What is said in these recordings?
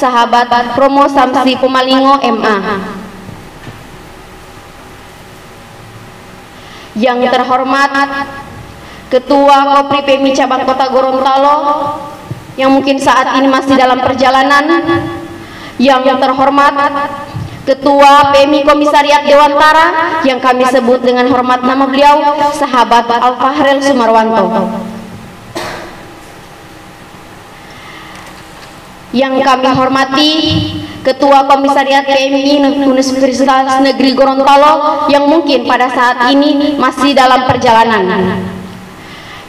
Sahabat Promo Samsi Pumalingo MA. Yang terhormat Ketua Kopri PMI Cabang Kota Gorontalo yang mungkin saat ini masih dalam perjalanan. Yang terhormat Ketua PMI Komisariat Dewantara yang kami sebut dengan hormat nama beliau Sahabat Al-Fahril Sumarwanto. Yang kami hormati Ketua Komisariat PMI Universitas Negeri Gorontalo yang mungkin pada saat ini masih dalam perjalanan.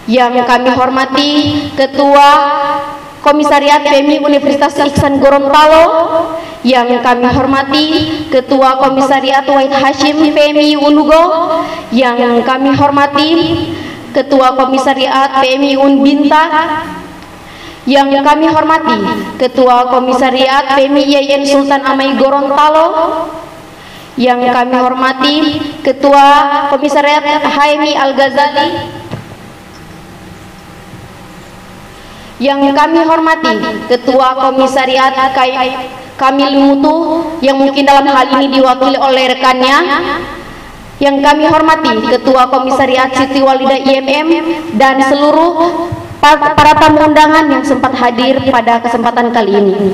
Yang kami hormati Ketua Komisariat PMI Universitas Ihsan Gorontalo. Yang kami hormati Ketua Komisariat Wahid Hashim PMI Unugo. Yang kami hormati Ketua Komisariat PMI Unbinta. Yang kami hormati Ketua Komisariat PMI IAIN Sultan Amai Gorontalo. Yang kami hormati Ketua Komisariat HMI Al-Ghazali. Yang kami hormati Ketua Komisariat Kamil Mutu yang mungkin dalam hal ini diwakili oleh rekannya. Yang kami hormati Ketua Komisariat Siti Walidah IMM dan seluruh para tamu undangan yang sempat hadir pada kesempatan kali ini.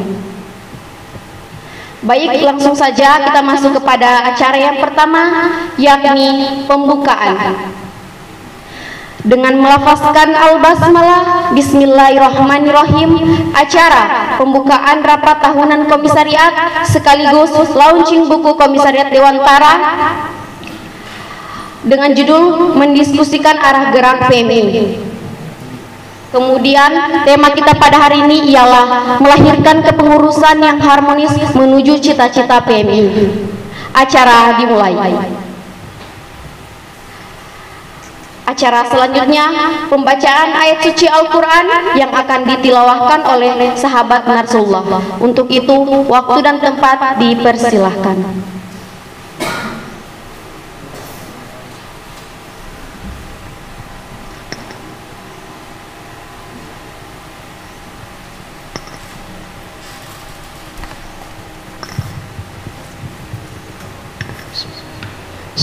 Baik, langsung saja kita masuk kepada acara yang pertama, yakni pembukaan. Dengan melafazkan al-basmalah, bismillahirrahmanirrahim, acara pembukaan rapat tahunan komisariat sekaligus launching buku Komisariat Dewantara dengan judul mendiskusikan arah gerak PMI. Kemudian tema kita pada hari ini ialah melahirkan kepengurusan yang harmonis menuju cita-cita PMI. Acara dimulai. Acara selanjutnya pembacaan ayat suci Al-Quran yang akan ditilawahkan oleh sahabat Narsullah. Untuk itu waktu dan tempat dipersilahkan.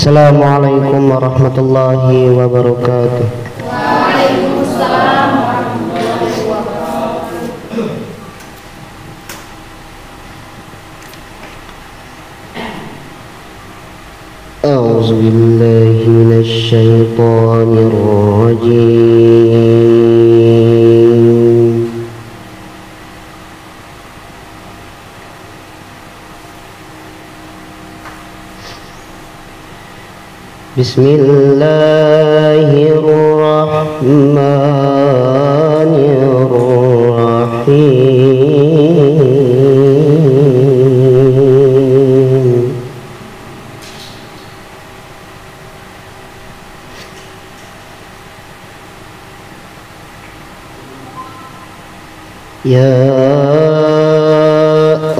Assalamualaikum warahmatullahi wabarakatuh. Waalaikumsalam warahmatullahi wabarakatuh. A'udzu billahi minasy syaithanir rajim. Bismillahirrahmanirrahim. Ya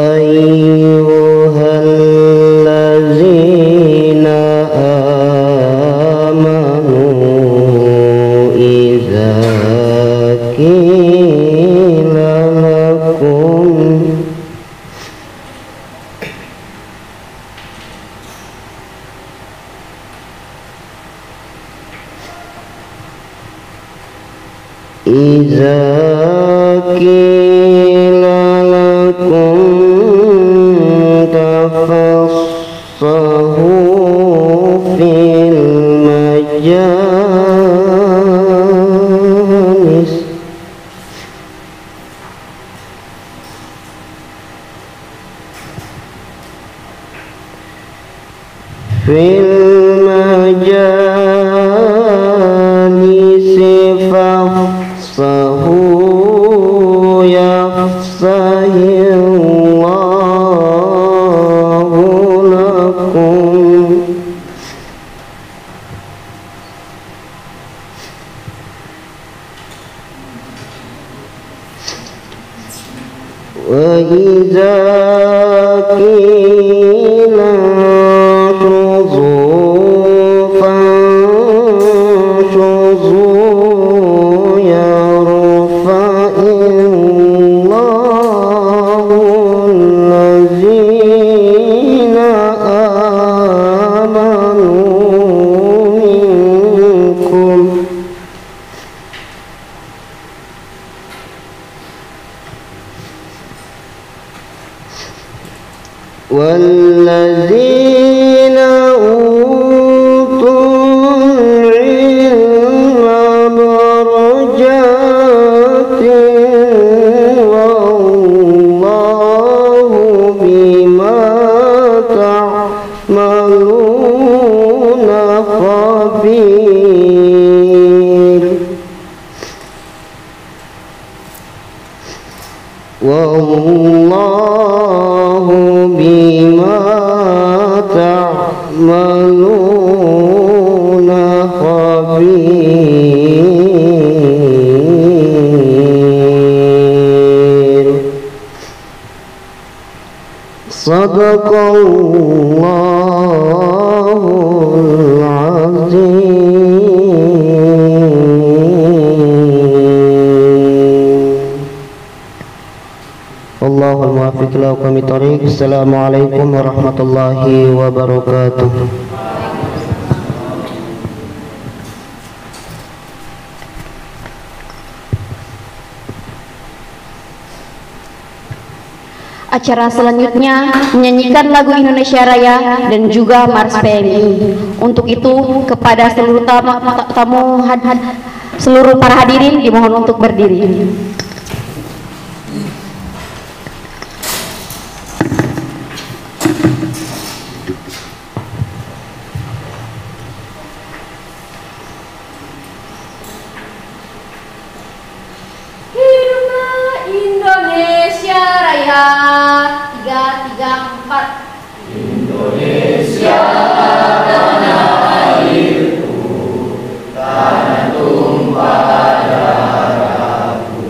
ayyuhallazina amanu idza qila lakum tafassahu fil majalis fafsahu yafsahillahu lakum. Wa idza qila والذين أوتوا العلم درجات والله بما تعملون خبير والله بما تعملون خبير صدق الله العظيم. Allahul muwaffiq ila aqwamit thoriq. Assalamualaikum warahmatullahi wabarakatuh. Acara selanjutnya menyanyikan lagu Indonesia Raya dan juga Mars PMI. Untuk itu kepada seluruh seluruh para hadirin dimohon untuk berdiri. Hiduplah Indonesia Raya 334. Indonesia tanah airku, tanah tumpah darahku,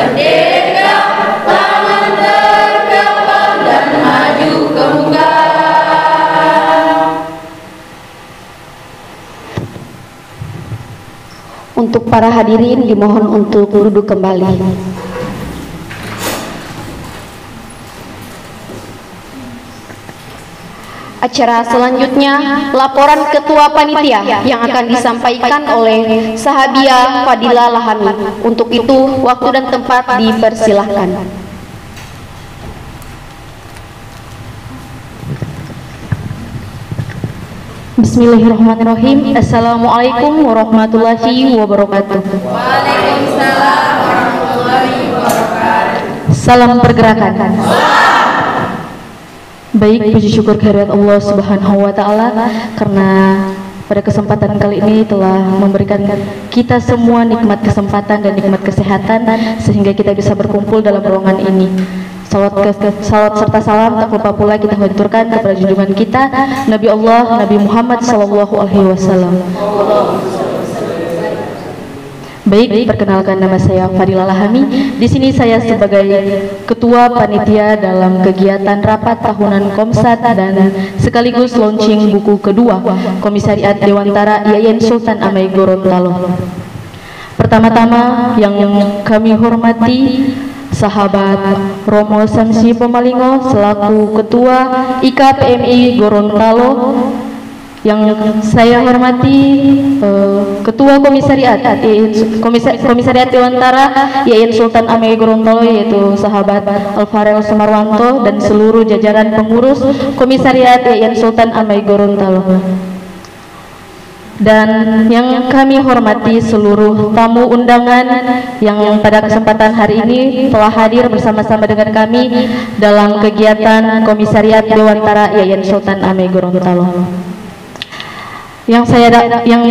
merdeka, tangan terkepal dan maju ke muka. Untuk para hadirin dimohon untuk duduk kembali. Acara selanjutnya laporan ketua panitia yang akan disampaikan oleh Sahabiah Fadila Lahami. Untuk itu waktu dan tempat dipersilahkan. Bismillahirrahmanirrahim. Assalamualaikum warahmatullahi wabarakatuh. Waalaikumsalam warahmatullahi wabarakatuh. Salam pergerakan. Baik, puji syukur kehadirat Allah Subhanahu wa taala karena pada kesempatan kali ini telah memberikan kita semua nikmat kesempatan dan nikmat kesehatan sehingga kita bisa berkumpul dalam ruangan ini. Salawat serta salam tak lupa pula kita haturkan kepada junjungan kita Nabi Allah Nabi Muhammad sallallahu alaihi wasallam. Baik, perkenalkan nama saya Fadila Lahami. Di sini saya sebagai ketua panitia dalam kegiatan rapat tahunan Komsat dan sekaligus launching buku kedua Komisariat Dewantara Yayan Sultan Amai Gorontalo. Pertama-tama yang kami hormati sahabat Romo Samsi Pemalingo selaku ketua IKPMI Gorontalo, yang saya hormati Ketua Komisariat Dewantara Yayan Sultan Amai Gorontalo yaitu sahabat Alfarel Sumarwanto dan seluruh jajaran pengurus Komisariat Yayan Sultan Amai Gorontalo. Dan yang kami hormati seluruh tamu undangan yang pada kesempatan hari ini telah hadir bersama-sama dengan kami dalam kegiatan Komisariat Dewantara Yayan Sultan Amai Gorontalo. Yang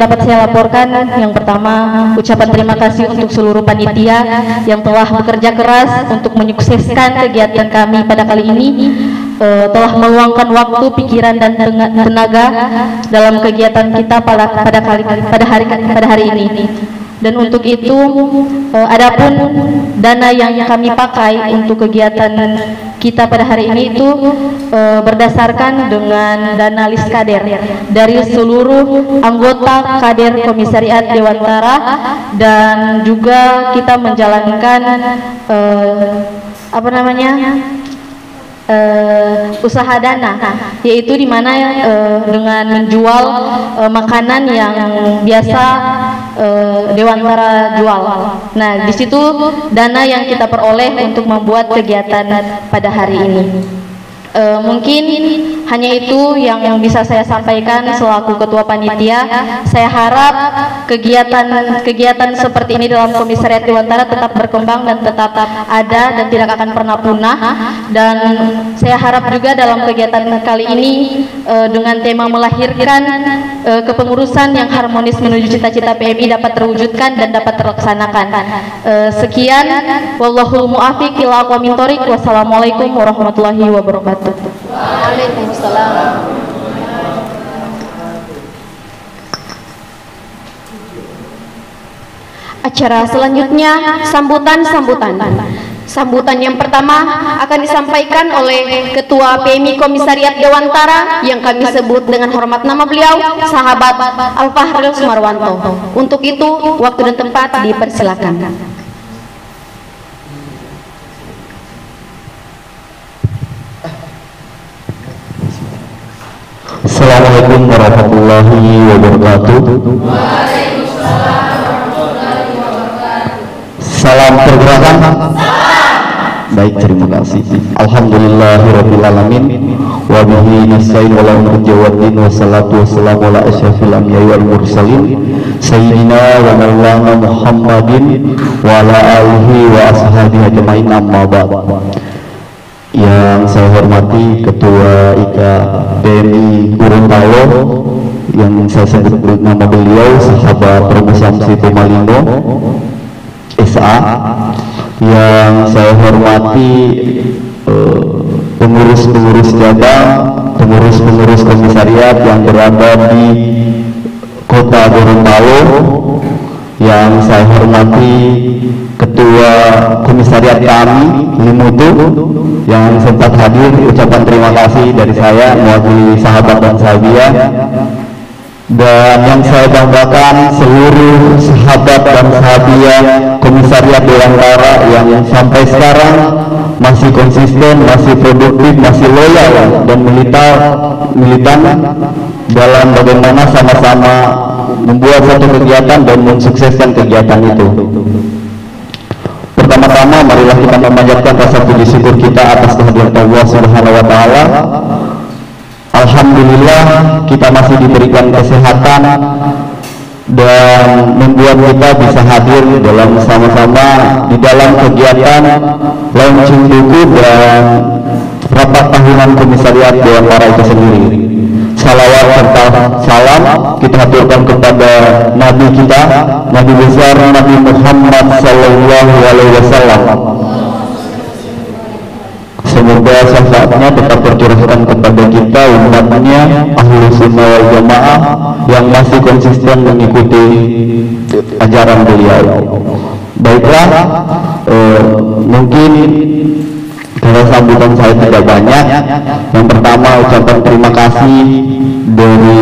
dapat saya laporkan, yang pertama ucapan terima kasih untuk seluruh panitia yang telah bekerja keras untuk menyukseskan kegiatan kami pada kali ini, telah meluangkan waktu, pikiran dan tenaga dalam kegiatan kita pada hari ini. Dan untuk itu, adapun dana yang kami pakai untuk kegiatan kita pada hari ini itu berdasarkan dengan dana liskader dari seluruh anggota kader Komisariat Dewantara, dan juga kita menjalankan usaha dana, yaitu dimana dengan menjual makanan yang biasa Dewantara jual. Nah, di situ dana yang kita peroleh untuk membuat kegiatan pada hari ini. Mungkin hanya itu yang bisa saya sampaikan selaku ketua panitia. Saya harap kegiatan seperti ini dalam Komisariat Dewantara tetap berkembang dan tetap ada dan tidak akan pernah punah. Dan saya harap juga dalam kegiatan kali ini dengan tema melahirkan kepengurusan yang harmonis menuju cita-cita PMI dapat terwujudkan dan dapat terlaksanakan. Sekian, wallahul muwaffiq ila aqwamit thoriq. Wassalamualaikum warahmatullahi wabarakatuh. Waalaikumsalam. Acara selanjutnya sambutan. Sambutan yang pertama akan disampaikan oleh Ketua PMI Komisariat Dewantara yang kami sebut dengan hormat nama beliau, sahabat Alfarel Sumarwanto. Untuk itu, waktu dan tempat dipersilakan. Assalamualaikum warahmatullahi wabarakatuh. Waalaikumsalam warahmatullahi wabarakatuh. Salam pergerakan. Baik, terima kasih. Alhamdulillahirabbil alamin wa bihi nasta'in wa la ilaha wassalatu wassalamu ala asyrafil anbiya'i wal mursalin sayyidina wa maulana Muhammadin wa ala alihi wa ashabihi ajmain, amma ba'd. Yang saya hormati Ketua IKPMI Gorontalo yang saya sebut nama beliau sahabat Romo Samsi Pemalingo SA, yang saya hormati pengurus-pengurus cabang, pengurus-pengurus komisariat yang berada di Kota Gorontalo, yang saya hormati Ketua Ketua Komisariat kami Limutu yang sempat hadir, ucapan terima kasih dari saya mewakili sahabat dan sahabiah. Dan yang saya banggakan seluruh sahabat dan sahabiah Komisariat Dewantara yang sampai sekarang masih konsisten, masih produktif, masih loyal dan militan dalam bagaimana sama-sama membuat satu kegiatan dan mensukseskan kegiatan itu. Pertama-tama marilah kita memanjatkan rasa puji syukur kita atas kehadiran Allah Subhanahu wa taala. Alhamdulillah kita masih diberikan kesehatan dan membuat kita bisa hadir dalam sama-sama di dalam kegiatan launching buku dan rapat tahunan Komisariat Dewantara itu sendiri. Salawat serta salam kita haturkan kepada Nabi kita, Nabi besar Nabi Muhammad Sallallahu Alaihi Wasallam. Semoga syafaatnya tetap tercurahkan kepada kita umatnya Ahlus Sunnah wal Jamaah yang masih konsisten mengikuti ajaran beliau. Baiklah, mungkin karena sambutan saya tidak banyak. Yang pertama ucapan terima kasih dari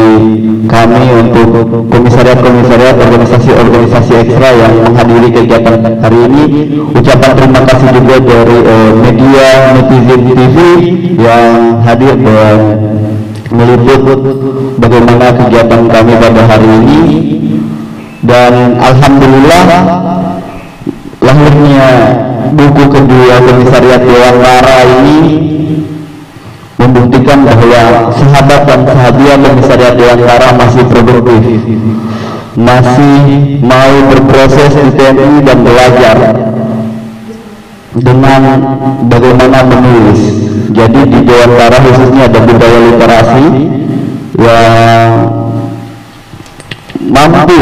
kami untuk komisariat-komisariat organisasi-organisasi ekstra yang menghadiri kegiatan hari ini. Ucapan terima kasih juga dari media Netizen TV yang hadir dan meliput bagaimana kegiatan kami pada hari ini. Dan alhamdulillah lahirnya buku kedua Komisariat Dewantara ini membuktikan bahwa sahabat dan sahabiah Komisariat Dewantara masih produktif, masih mau berproses di TNI dan belajar dengan bagaimana menulis. Jadi di Dewantara khususnya ada budaya literasi yang mampu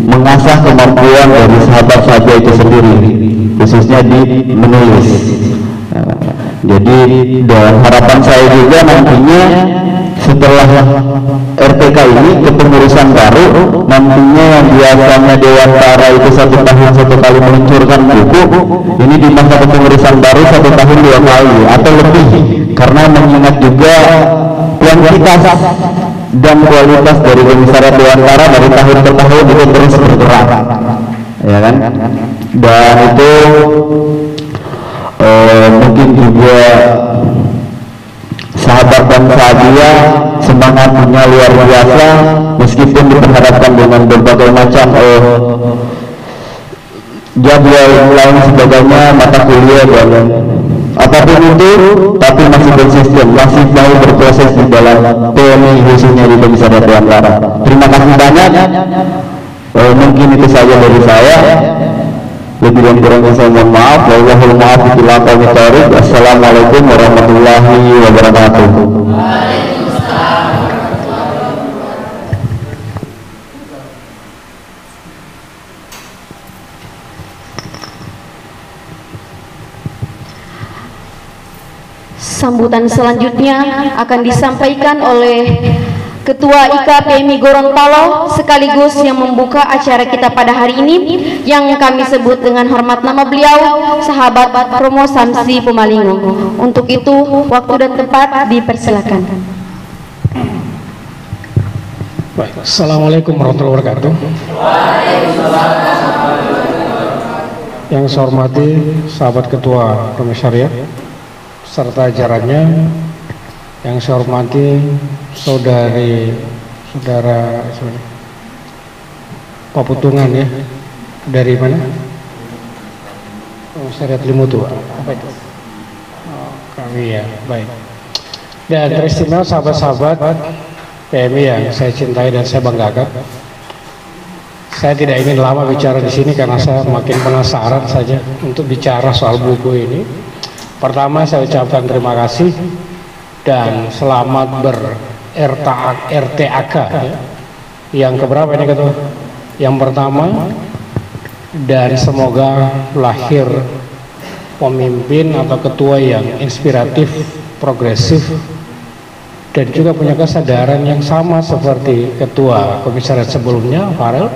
mengasah kemampuan dari sahabat-sahabat itu sendiri, khususnya di menulis. Jadi dan harapan saya juga nantinya setelah RTK ini kepengurusan baru, nantinya yang biasanya Dewantara itu 1 tahun 1 kali meluncurkan buku, ini di masa kepengurusan baru 1 tahun 2 kali atau lebih, karena mengingat juga kuantitas dan kualitas dari Komisariat Dewantara dari tahun ke tahun itu terus bergerak, ya kan? Dan itu mungkin juga sahabat dan sahabiah semangatnya luar biasa meskipun diperhadapkan dengan berbagai macam jadwal lain sebagainya, mata kuliah dan apapun itu, tapi masih konsisten, masih mau berproses di dalam TNI khususnya di Komisariat Dewantara. Terima kasih banyak. Mungkin itu saja dari saya. Lebih dan kurangnya saya mohon maaf. Wallahul muwaffiq ila aqwamit thoriq. Assalamualaikum warahmatullahi wabarakatuh. Sambutan selanjutnya akan disampaikan oleh Ketua IKA PMI Gorontalo sekaligus yang membuka acara kita pada hari ini, yang kami sebut dengan hormat nama beliau Sahabat Romo Samsi Pumalingo. Untuk itu waktu dan tempat dipersilakan. Baik, Assalamualaikum warahmatullahi wabarakatuh. Yang saya hormati sahabat Ketua Komisariat serta jajarannya, yang saya hormati saudara Paputungan ya, dari mana? Komisariat Limutu. Apa itu? Oh, kami ya, baik. Dan teristimewa sahabat-sahabat PMI yang saya cintai dan saya banggakan. Saya tidak ingin lama bicara di sini karena saya makin penasaran saja untuk bicara soal buku ini. Pertama saya ucapkan terima kasih dan selamat ber-RTAK ya. Yang keberapa ini Ketua? Yang pertama, dan semoga lahir pemimpin atau ketua yang inspiratif, progresif, dan juga punya kesadaran yang sama seperti Ketua Komisariat sebelumnya, Farel,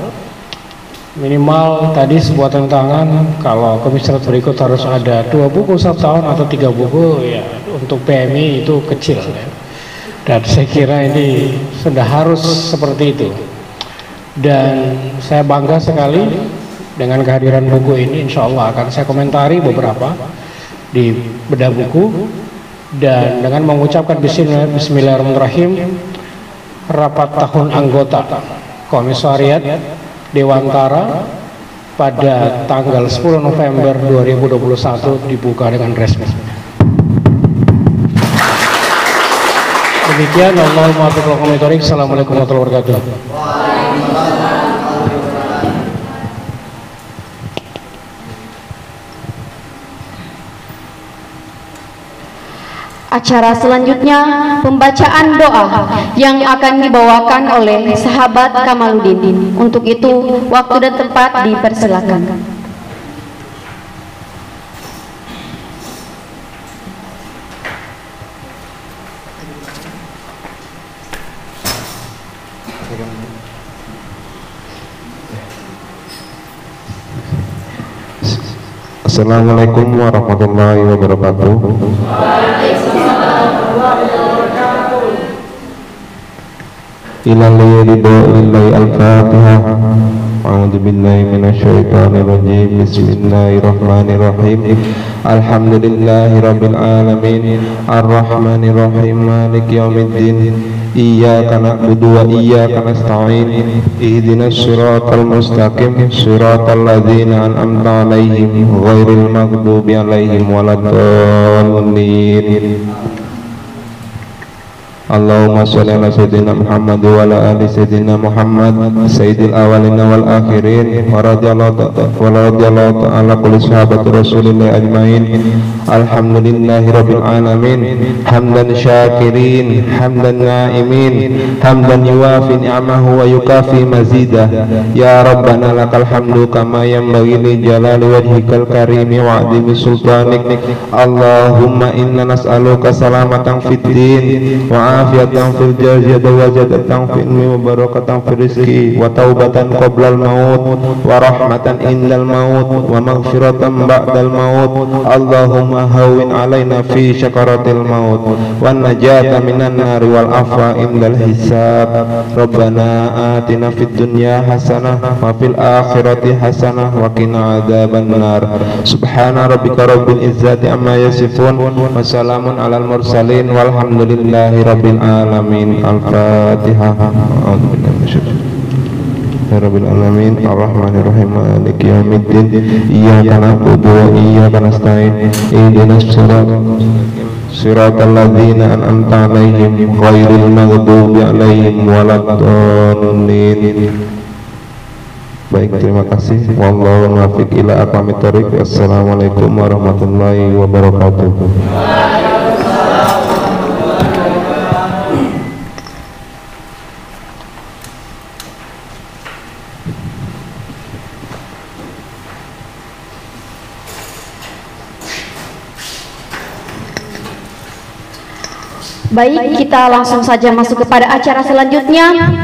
minimal tadi sebuah tantangan kalau komisariat berikut harus ada 2 buku satu tahun atau 3 buku, ya untuk PMI itu kecil ya. Dan saya kira ini sudah harus seperti itu. Dan saya bangga sekali dengan kehadiran buku ini. Insya Allah akan saya komentari beberapa di bedah buku. Dan dengan mengucapkan Bismillahirrahmanirrahim, rapat tahun anggota Komisariat Dewantara pada tanggal 10 November 2021 dibuka dengan resmi. Demikian, Allahumma bihamdika, assalamualaikum warahmatullahi wabarakatuh. Acara selanjutnya pembacaan doa yang akan dibawakan oleh sahabat Kamaluddin. Untuk itu waktu dan tempat dipersilakan. Assalamualaikum warahmatullahi wabarakatuh. Ilallahillillahi al-Fatihah. A'udzu billahi minasyaitonir rajim. Bismillahirrahmanirrahim. Alhamdulillahi rabbil alamin. Arrahmanir rahim. Maliki yaumiddin. Iyyaka na'budu wa iyyaka nasta'in. Ihdinas siratal mustaqim. Siratal ladzina an'amta 'alaihim ghairil maghdubi 'alaihim waladdallin. Allahumma sholli ala sayyidina Muhammad wa ala ali sayyidina Muhammad sayyidil awwalin wal akhirin wa radhiyallahu ta'ala kulli sahabati Rasulillah ajmain. Alhamdulillahi rabbil alamin, hamdan syakirin, hamdan na'imin, hamdan yuwafi ni'amahu wa yukafi mazidah. Ya Rabbana lakal hamdu kama yanbaghi li jalali wajhikal karimi wa 'azimi sultanik. Allahumma inna nas'aluka salamatan fid din wa afiyatan fil jasad wa jadatan fil ilmi wa barakatan fil rizqi wa taubatan qoblal maut wa rahmatan indal maut wa maghfiratan ba'dal maut. Allahumma hawwin alaina fi syakaratil maut wa najata minan nari wal afwa indal hisab. Rabbana atina fid dunya hasanah wa fil akhirati hasanah wa qina adzaban nar. Subhana rabbika rabbil izzati amma yasifun wa salamun alal mursalin walhamdulillahi rabbil alamin. Al-Fatihah. Rabbil alamin arrahmanir rahim maliki yaumiddin iyyaka na'budu wa iyyaka nasta'in ihdinas siratal ladzina an'amta 'alaihim ghairil maghdubi 'alaihim waladdallin. Baik, terima kasih. Wallahu muwaffiq ila aqwamit thoriq. Assalamualaikum warahmatullahi wabarakatuh. Baik, kita langsung saja masuk kepada acara selanjutnya.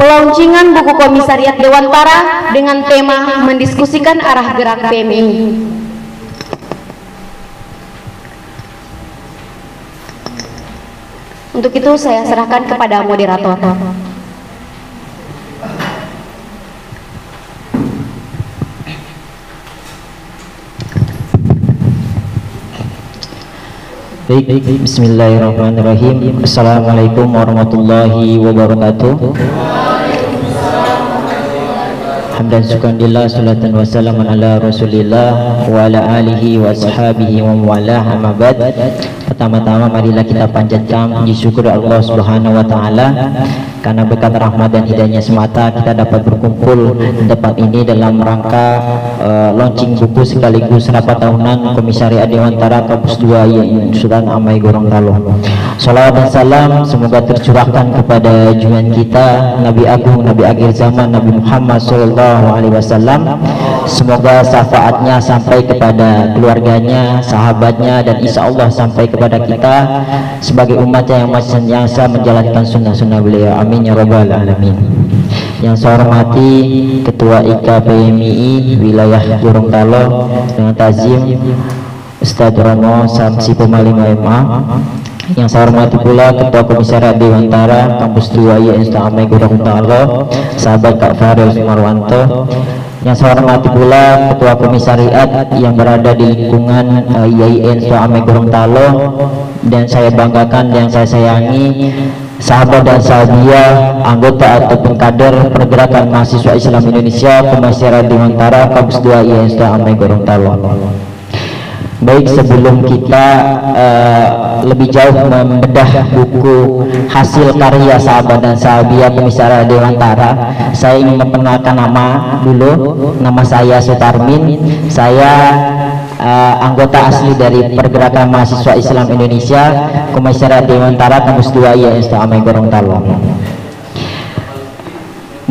Pelauncingan buku Komisariat Dewantara dengan tema mendiskusikan arah gerak PMI. Untuk itu saya serahkan kepada moderator. Baik, bismillahirrahmanirrahim. Assalamualaikum warahmatullahi wabarakatuh. Hamdan syukurillah, salatan wassalaman ala rasulillah wa ala alihi wa ashabihi wa mawalah, amma ba'd. Pertama-tama marilah kita panjatkan puji syukur Allah Subhanahu wa taala karena berkat rahmat dan hidayahnya semata kita dapat berkumpul di tempat ini dalam rangka launching buku sekaligus rapat tahunan Komisariat Dewantara Kampus 2 yang Sultan Amai Gorontalo. Salawat dan salam semoga tercurahkan kepada junjungan kita Nabi Agung, Nabi akhir zaman, Nabi Muhammad SAW. Semoga syafaatnya sampai kepada keluarganya, sahabatnya, dan insya Allah sampai kepada kita sebagai umatnya yang masih senantiasa menjalankan sunnah-sunnah beliau. Amin ya rabbal alamin. Yang saya hormati Ketua IKPMI Wilayah Gorontalo dengan Tazim Ustadz Romo Samsi Pemaling MA. Yang saya hormati pula Ketua Komisariat Dewantara Kampus 2 IAIN Gorontalo, sahabat Kak Farel Sumarwanto. Yang saya hormati pula Ketua Komisariat yang berada di lingkungan IAIN Gorontalo, dan saya banggakan, yang saya sayangi sahabat dan sahabiah, anggota ataupun kader Pergerakan Mahasiswa Islam Indonesia Komisariat Dewantara Kampus 2 IAIN Gorontalo. Baik, sebelum kita lebih jauh membedah buku hasil karya sahabat dan sahabiah Komisariat Dewantara, saya ingin memperkenalkan nama dulu. Nama saya Sutarmin. Saya anggota asli dari Pergerakan Mahasiswa Islam Indonesia Komisariat Dewantara Kampus 2 IAIN Gorontalo.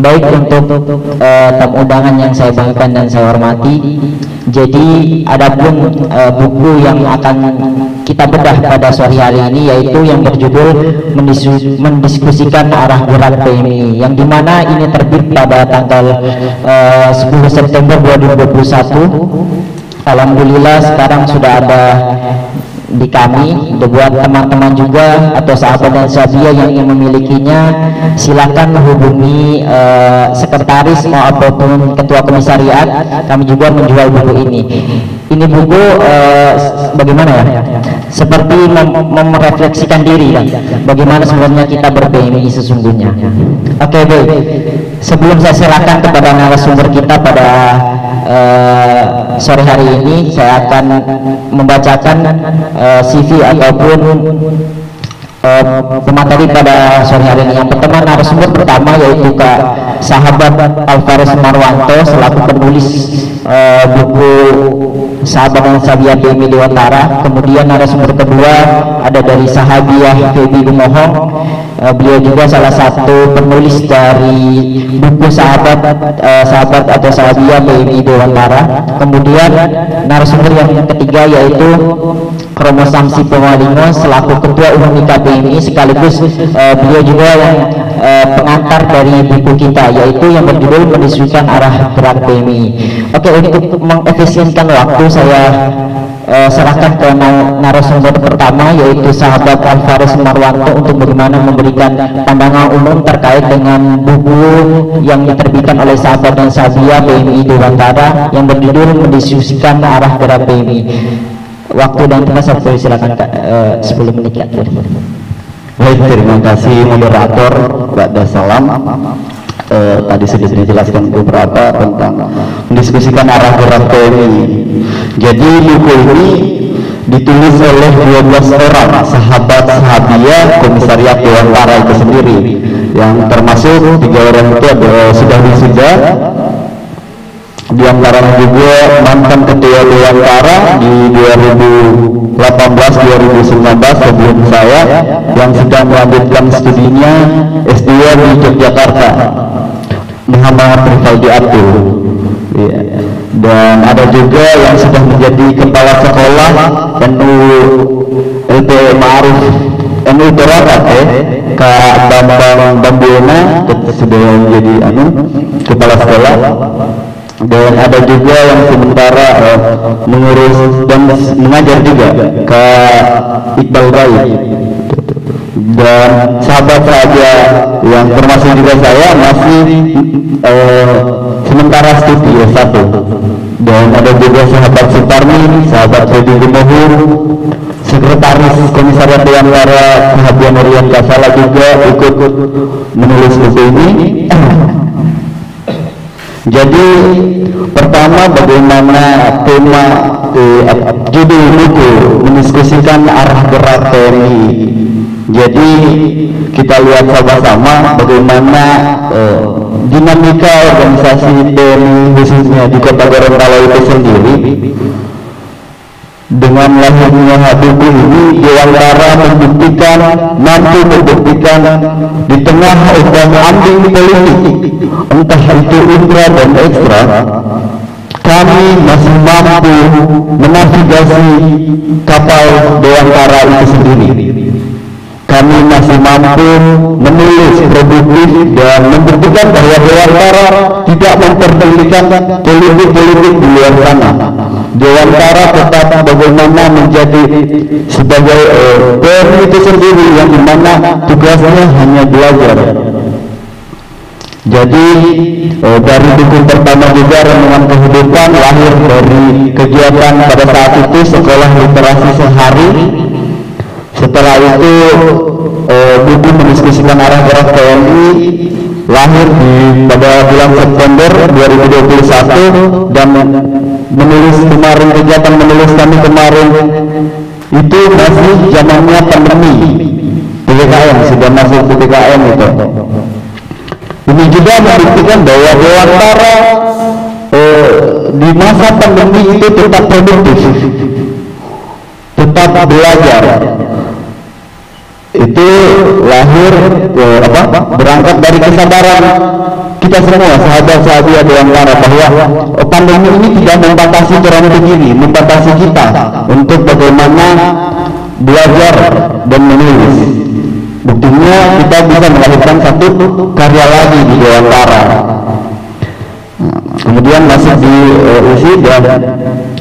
Baik, untuk tamu undangan yang saya banggakan dan saya hormati, jadi adapun buku yang akan kita bedah pada sore hari ini, yaitu yang berjudul mendiskusikan arah gerak PMI, yang dimana ini terbit pada tanggal 10 September 2021. Alhamdulillah sekarang sudah ada di kami. Buat teman-teman juga atau sahabat dan sahabiah yang ingin memilikinya, silakan menghubungi sekretaris maupun ketua komisariat. Kami juga menjual buku ini. Ini buku bagaimana ya? Seperti merefleksikan diri kan, bagaimana sebenarnya kita ber-PMI sesungguhnya. Oke, baik. Sebelum saya serahkan kepada narasumber kita pada sore hari ini, saya akan membacakan CV ataupun pemateri pada sore hari ini. Yang pertama, narasumber pertama yaitu Kak sahabat Alvarez Marwanto selaku penulis buku Sahabat dan Sahabiah PMI Dewantara. Kemudian narasumber kedua ada dari Sahabiah Febi Gumohong. Beliau juga salah satu penulis dari buku Sahabat atau Sahabiah PMI Dewantara. Kemudian narasumber yang ketiga yaitu Romo Samsi Pemalingo selaku Ketua Umum IKPMI, sekaligus beliau juga yang pengantar dari buku kita, yaitu yang berjudul Mendiskusikan Arah Gerak PMI. Oke, untuk mengefisienkan waktu, saya serahkan ke narasumber pertama yaitu sahabat Alvarez Marwanto untuk bagaimana memberikan pandangan umum terkait dengan buku yang diterbitkan oleh sahabat dan sahabiah PMI Dewantara yang berjudul Mendiskusikan Arah Gerak PMI. Waktu dan tempat saya silakan Kak, 10 menit Kak. Baik, terima kasih moderator. Ba'da salam. Tadi sudah dijelaskan beberapa tentang mendiskusikan arah gerak PMI. Jadi buku ini ditulis oleh 12 orang sahabat sahabiah Komisariat Dewantara itu sendiri, yang termasuk 3 orang itu sudah wisuda. Di antaranya juga mantan ketua Dewantara di 2018-2019 sebelum saya, yang sedang melanjutkan studinya S2 di Yogyakarta, Muhammad Rifaldi Abdul. Ya. Dan ada juga yang sudah menjadi kepala sekolah NU LP Ma'ruf NU Terakat, Kak Bambang Bambuena sudah menjadi kepala sekolah. Dan ada juga yang sementara mengurus dan mengajar juga, Kak Iqbal Bayi. Dan sahabat saja yang termasuk juga saya masih sementara studi S1. Dan ada juga sahabat Sutarmi, sahabat Fedi Gumohur, sekretaris Komisariat Dewantara Sahabiah Nurian Kasala juga ikut menulis buku ini. Jadi pertama, bagaimana tema judul buku Mendiskusikan Arah Gerak PMI. Jadi kita lihat sama-sama bagaimana dinamika organisasi PMI khususnya di Kota Gorontalo itu sendiri. Dengan lahirnya buku ini, Dewantara mampu membuktikan di tengah ambing politik, entah itu intra dan ekstra, kami masih mampu menavigasi kapal Dewantara itu sendiri. kami masih mampu menulis produktif dan membuktikan bahwa Dewantara tidak memperdulikan politik-politik di luar sana. Dewantara tetap bagaimana menjadi sebagai PMI itu sendiri yang dimana tugasnya hanya belajar. Jadi dari buku pertama juga Renungan Kehidupan lahir dari kegiatan pada saat itu sekolah literasi sehari. Setelah itu buku mendiskusikan arah gerak TNI lahir pada bulan September 2021 dan menulis kemarin, kegiatan menulis kami kemarin itu masih zamannya pandemi PPKM, sudah masuk PPKM itu. Ini juga membuktikan bahwa Dewantara di masa pandemi itu tetap produktif, tetap belajar. Itu lahir berangkat dari kesadaran kita semua sahabat-sahabat Dewantara bahwa pandemi ini tidak membatasi orang begini, membatasi kita untuk bagaimana belajar dan menulis. Buktinya kita bisa melahirkan satu karya lagi di Dewantara. Kemudian masih diisi dan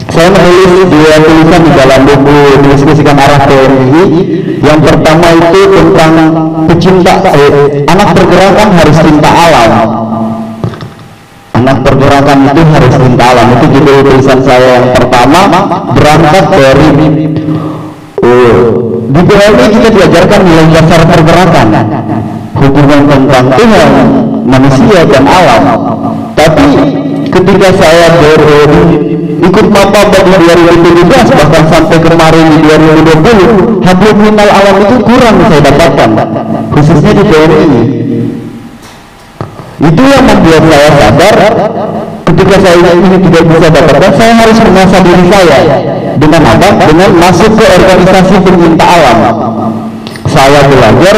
saya menulis dua tulisan di dalam buku Mendiskusikan Arah TNI. Yang pertama itu tentang pecinta anak pergerakan harus cinta alam. Anak pergerakan itu harus cinta alam. Itu judul tulisan saya yang pertama, berangkat dari di PMI kita diajarkan nilai dasar pergerakan, hubungan tentang Tuhan, manusia dan alam. Tapi ketika saya ikut mapel di 2017 bahkan sampai kemarin di 2020, hablum minal alam itu kurang saya dapatkan, khususnya di PMI. Itu yang membuat saya sadar ketika saya ini tidak bisa dapatkan, saya harus mengasah diri saya. Dengan apa? Dengan masuk ke organisasi pencinta alam. Saya belajar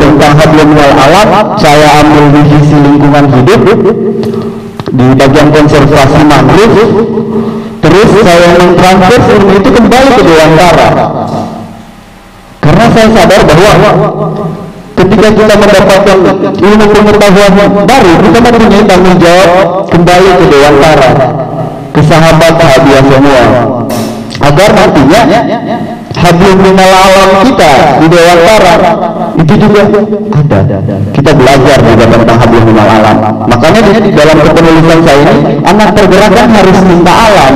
tentang hablum minal alam. Saya ambil divisi lingkungan hidup di bagian konservasi mangrove. Terus saya mentransfer ilmu itu kembali ke Dewantara, karena saya sadar bahwa ketika kita mendapatkan ilmu pengetahuan baru, kita mempunyai tanggung jawab kembali ke Dewantara, ke sahabat-sahabat semua, agar nantinya hablum minal alam kita di Dewantara itu juga ada. Kita belajar juga tentang hablum minal alam. Makanya di dalam kepenulisan saya ini, anak pergerakan harus cinta alam,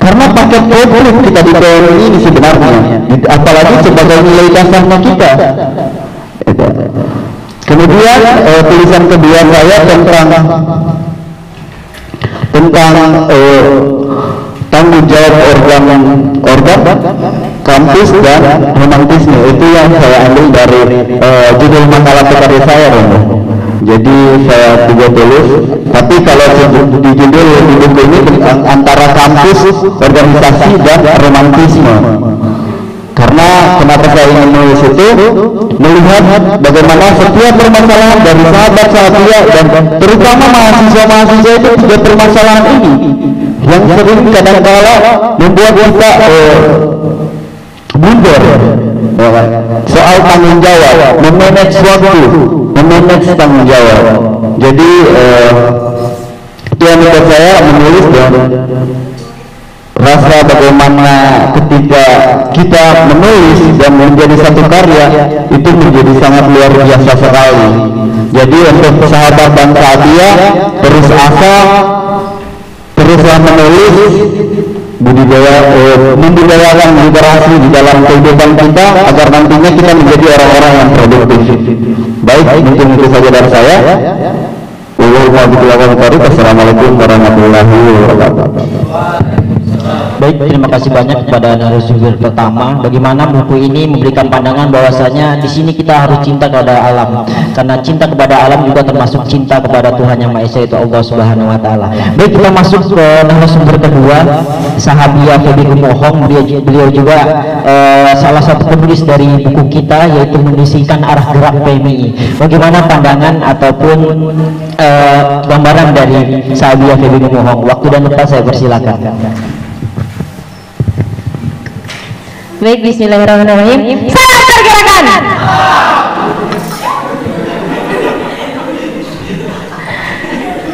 karena paket produk kita di PMI ini sebenarnya, apalagi sebagai nilai dasarnya kita. Kemudian tulisan kedua saya tentang tanggung jawab organ kampus dan romantisme. Itu yang saya ambil dari judul makalah PKD saya. Jadi saya juga tulis, tapi kalau di judul di buku ini antara kampus, organisasi dan romantisme. Karena kenapa saya ingin menulis itu, melihat bagaimana setiap permasalahan dari sahabat-sahabat dan terutama mahasiswa-mahasiswa itu tiga permasalahan ini yang sering kadang-kala membuat kita mundur. Soal tanggung jawab, memanage waktu, memanage tanggung jawab. Jadi itu yang membuat saya menulis dan rasa bagaimana ketika kita menulis dan menjadi satu karya itu menjadi sangat luar biasa sekali. Jadi untuk sahabat dan sahabat, terus asa, teruslah menulis, membudidayakan literasi di dalam kehidupan kita agar nantinya kita menjadi orang-orang yang produktif. Baik, mungkin itu saja dari saya. Wassalamualaikum warahmatullahi wabarakatuh. Baik, terima kasih banyak kepada narasumber pertama. Bagaimana buku ini memberikan pandangan bahwasanya di sini kita harus cinta kepada alam, karena cinta kepada alam juga termasuk cinta kepada Tuhan Yang Maha Esa, itu Allah Subhanahu Wa Taala. Baik, kita masuk ke narasumber kedua, Sahabiah Feby Gumohong. Beliau juga salah satu penulis dari buku kita, yaitu Mendiskusikan Arah Gerak PMI. Bagaimana pandangan ataupun gambaran dari Sahabiah Feby Gumohong? Waktu dan tempat saya persilakan. Baik, bismillahirrahmanirrahim. Salam pergerakan.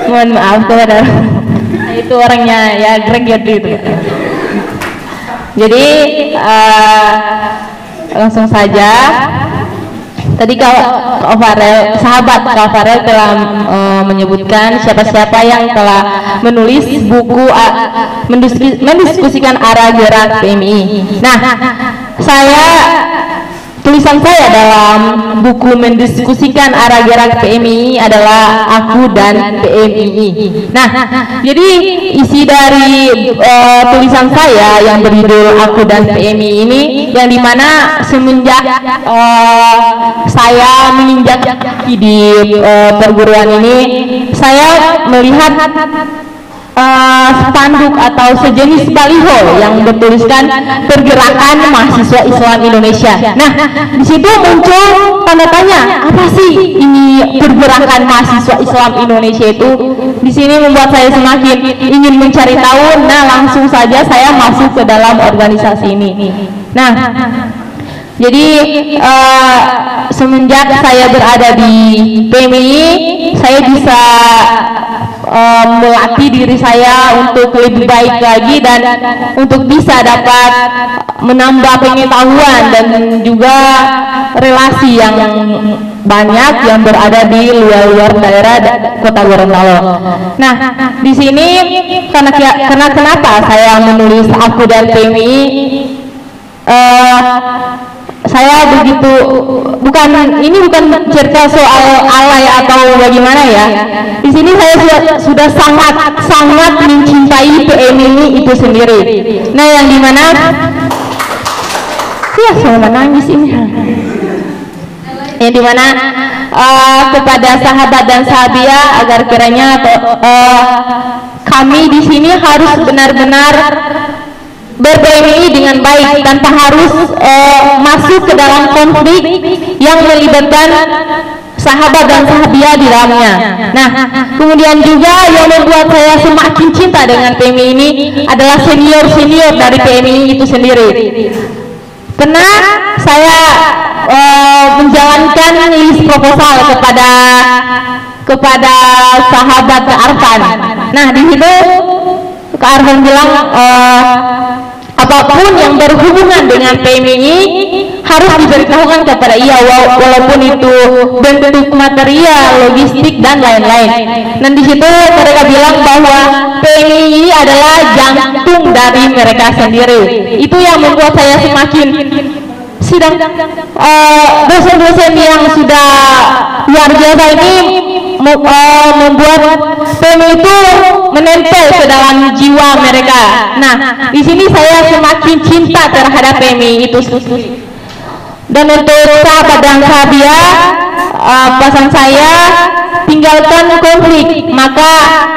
Mohon maaf kepada itu orangnya ya greget gitu. Jadi langsung saja. Tadi Kak Farel, sahabat Kak Farel telah menyebutkan siapa-siapa yang telah menulis buku mendiskusikan arah gerak PMI. Nah, tulisan saya dalam buku mendiskusikan arah gerak PMI adalah Aku dan PMI. Nah, jadi isi dari tulisan saya yang berjudul Aku dan PMI ini, yang dimana semenjak saya menginjak di perguruan ini, saya melihat spanduk atau sejenis baliho yang bertuliskan Pergerakan Mahasiswa Islam Indonesia. Nah, di situ muncul tanda tanya, apa sih ini Pergerakan Mahasiswa Islam Indonesia itu? Di sini membuat saya semakin ingin mencari tahu. Nah, langsung saja saya masuk ke dalam organisasi ini. Nah, jadi semenjak saya berada di PMI, saya bisa melatih diri saya untuk lebih baik lagi dan untuk bisa dapat menambah pengetahuan dan juga relasi yang banyak yang berada di luar daerah Kota Gorontalo. Nah, di sini karena kenapa saya menulis Aku dan PMI, saya begitu bukan cerita soal alay atau bagaimana ya. Di sini saya sudah sangat mencintai PMI itu sendiri. Nah, yang dimana ya saya menangis ini. Yang dimana kepada sahabat dan sahabiah agar kiranya kami di sini harus benar-benar ber-PMI dengan baik tanpa harus masuk ke dalam konflik yang melibatkan sahabat dan sahabiah di dalamnya. Nah, kemudian juga yang membuat saya semakin cinta dengan PMI ini adalah senior-senior dari PMI itu sendiri. Pernah saya menjalankan list proposal kepada sahabat Kak Arfan. Nah, di situ Kak Arfan bilang apapun yang berhubungan dengan PMI harus diberitahukan kepada ia, walaupun itu bentuk material, logistik dan lain-lain. Dan di situ mereka bilang bahwa PMI adalah jantung dari mereka sendiri. Itu yang membuat saya semakin sidang dosen-dosen yang sudah luar biasa ini membuat PMI itu menempel ke dalam jiwa mereka. Nah, di sini saya semakin cinta terhadap PMI itu. Dan untuk sahabat dan sahabiah, pesan saya, tinggalkan konflik, maka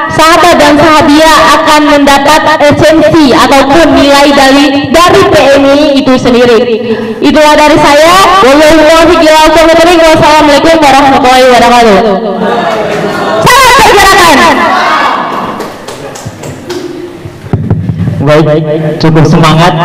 sahabat dan sahabiah akan mendapat esensi ataupun nilai dari PMI itu sendiri. Itulah dari saya. Wassalamualaikum warahmatullahi wabarakatuh. Salam pergerakan. Baik, cukup semangat,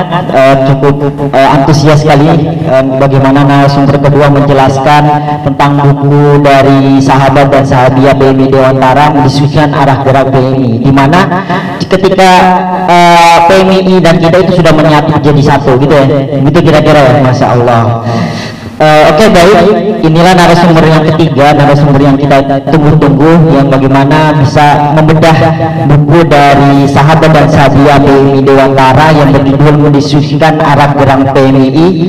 cukup antusias sekali bagaimana narasumber kedua menjelaskan tentang buku dari sahabat dan sahabiah PMI Dewantara mendiskusikan arah gerak PMI, di mana ketika PMI dan kita itu sudah menyatu jadi satu gitu ya, gitu kira-kira ya, Masya Allah. Oke, baik, inilah narasumber yang ketiga, narasumber yang kita tunggu-tunggu, yang bagaimana bisa membedah buku dari sahabat dan sahabiah PMI Dewantara yang berjudul mendiskusikan arah gerak PMI.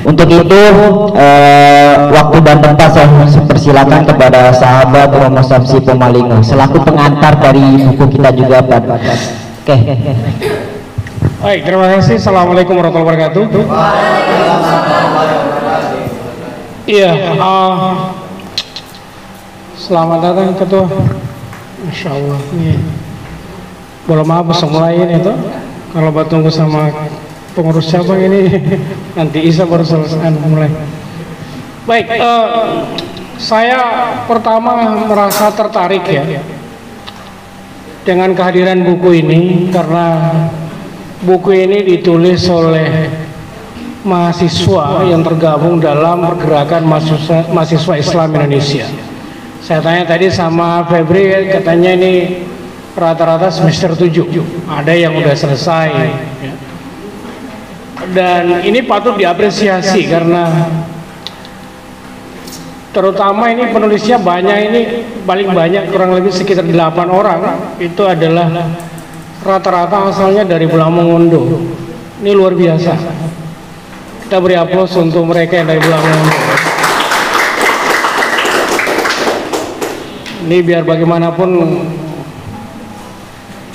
Untuk itu waktu dan tempat saya persilakan kepada sahabat Romo Samsi Pomalingo selaku pengantar dari buku kita juga, Pak. Oke. Baik, terima kasih. Assalamualaikum warahmatullahi wabarakatuh. Iya, selamat datang Ketua. Masya Allah, ini boleh maaf mulai ini tuh. Kalau tunggu sama pengurus cabang ini nanti Isa baru selesai mulai. Baik, saya pertama merasa tertarik ya dengan kehadiran buku ini, karena buku ini ditulis oleh mahasiswa yang tergabung dalam pergerakan mahasiswa Islam Indonesia. Saya tanya tadi sama Febri, katanya ini rata-rata semester 7, ada yang udah selesai ya. Dan ini patut diapresiasi karena terutama ini penulisnya banyak, ini paling banyak kurang lebih sekitar 8 orang, itu adalah rata-rata asalnya dari Pulau Mongondo. Ini luar biasa. Kita beri aplaus untuk mereka yang dari Pulau Mongondo. Ini biar bagaimanapun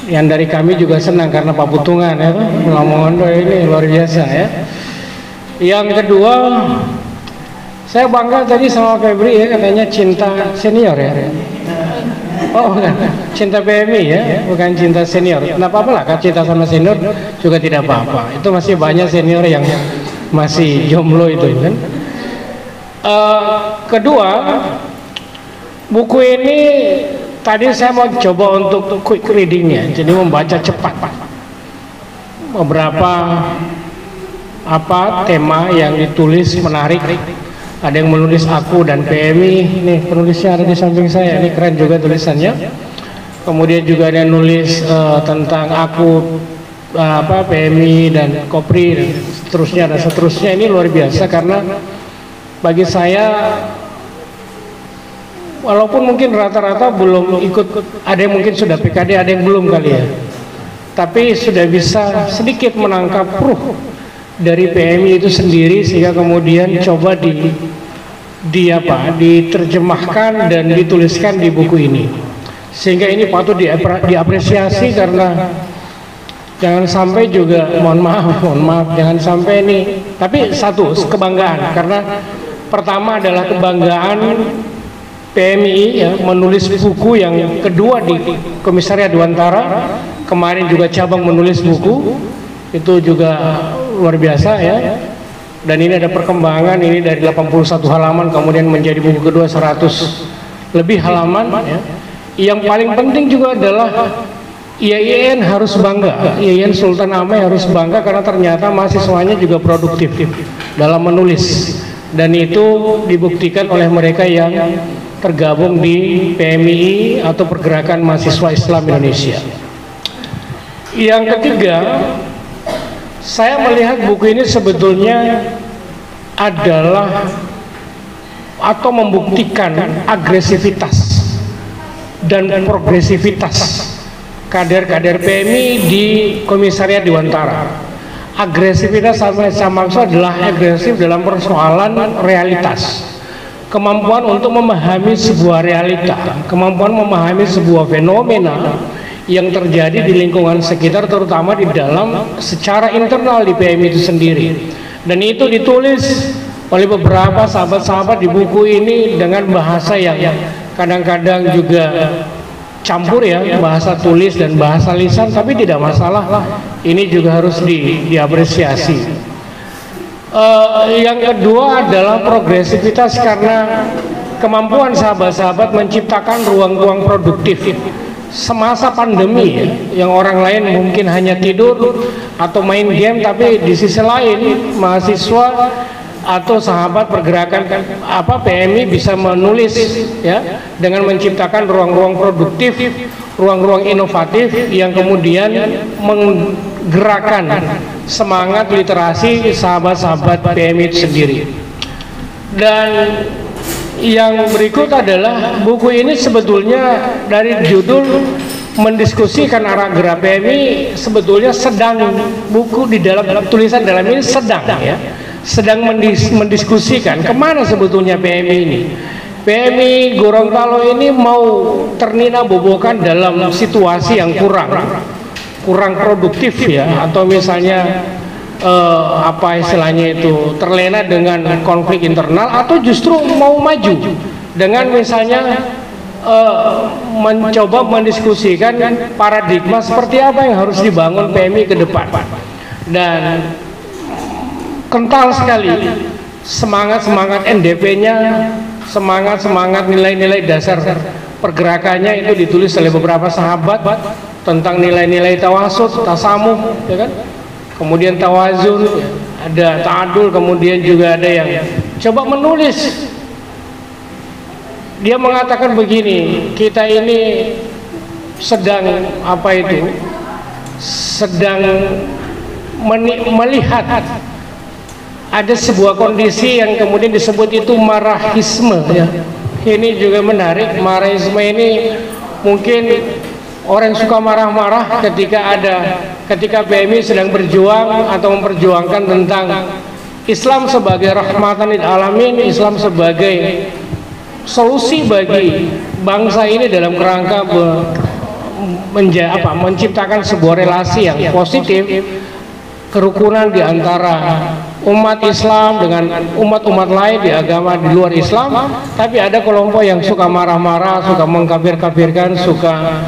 yang dari kami juga senang karena Pak Putungan ya, Pulau Mongondo ini luar biasa ya. Yang kedua, saya bangga tadi sama Febri ya, katanya cinta senior ya. Oh bukan, cinta PMI ya, bukan cinta senior. Nggak apa-apa lah, kan cinta sama senior juga tidak apa-apa. Itu masih banyak senior yang masih jomblo itu kan. Kedua, buku ini tadi saya mau coba untuk quick readingnya, jadi membaca cepat. Beberapa tema yang ditulis menarik. Ada yang menulis aku dan PMI, nih penulisnya ada di samping saya, ini keren juga tulisannya. Kemudian juga ada yang nulis tentang aku, PMI dan Kopri dan seterusnya. Ini luar biasa karena bagi saya, walaupun mungkin rata-rata belum ikut, ada yang mungkin sudah PKD, ada yang belum kali ya, tapi sudah bisa sedikit menangkap ruh dari PMI itu sendiri, sehingga kemudian coba diterjemahkan dan dituliskan di buku ini, sehingga ini patut diapresiasi karena jangan sampai juga mohon maaf jangan sampai ini, tapi satu kebanggaan, karena pertama adalah kebanggaan PMI ya, menulis buku yang kedua di Komisariat Dewantara, kemarin juga cabang menulis buku, itu juga luar biasa ya. Dan ini ada perkembangan, ini dari 81 halaman kemudian menjadi buku kedua 100 lebih halaman ya. Yang paling penting juga adalah IAIN harus bangga, IAIN Sultan Amai harus bangga karena ternyata mahasiswanya juga produktif dalam menulis, dan itu dibuktikan oleh mereka yang tergabung di PMI atau Pergerakan Mahasiswa Islam Indonesia. Yang ketiga, saya melihat buku ini sebetulnya adalah atau membuktikan agresivitas dan progresivitas kader-kader PMI di Komisariat Dewantara. Agresivitas saya maksud adalah agresif dalam persoalan realitas, kemampuan untuk memahami sebuah realita, kemampuan memahami sebuah fenomena yang terjadi di lingkungan sekitar, terutama di dalam secara internal di PMI itu sendiri. Dan itu ditulis oleh beberapa sahabat-sahabat di buku ini dengan bahasa yang kadang-kadang juga campur ya, bahasa tulis dan bahasa lisan, tapi tidak masalah, ini juga harus diapresiasi. Yang kedua adalah progresivitas, karena kemampuan sahabat-sahabat menciptakan ruang-ruang produktif semasa pandemi ya, yang orang lain mungkin hanya tidur atau main game, tapi di sisi lain mahasiswa atau sahabat pergerakan PMI bisa menulis ya, dengan menciptakan ruang-ruang produktif, ruang-ruang inovatif yang kemudian menggerakkan semangat literasi sahabat-sahabat PMI itu sendiri. Dan yang berikut adalah buku ini sebetulnya dari judul mendiskusikan arah gerak PMI, sebetulnya sedang, buku di dalam tulisan dalam ini sedang ya, sedang mendiskusikan kemana sebetulnya PMI ini. PMI Gorontalo ini mau ternina bobokan dalam situasi yang kurang produktif ya, atau misalnya istilahnya itu terlena dengan konflik internal, atau justru mau maju dengan misalnya mencoba mendiskusikan paradigma seperti apa yang harus dibangun PMI ke depan. Dan kental sekali semangat NDP-nya, semangat nilai-nilai dasar pergerakannya itu ditulis oleh beberapa sahabat tentang nilai-nilai tawasud, tasamuh ya kan, kemudian tawazun, ada ta'adul, kemudian juga ada yang coba menulis. Dia mengatakan begini, kita ini sedang sedang melihat ada sebuah kondisi yang kemudian disebut itu marahisme ya. Ini juga menarik. Marahisme ini mungkin orang yang suka marah-marah ketika PMI sedang berjuang atau memperjuangkan tentang Islam sebagai rahmatan lil alamin, Islam sebagai solusi bagi bangsa ini dalam kerangka menciptakan sebuah relasi yang positif, kerukunan di antara umat Islam dengan umat-umat lain di agama di luar Islam. Tapi ada kelompok yang suka marah-marah, suka mengkafir-kafirkan, suka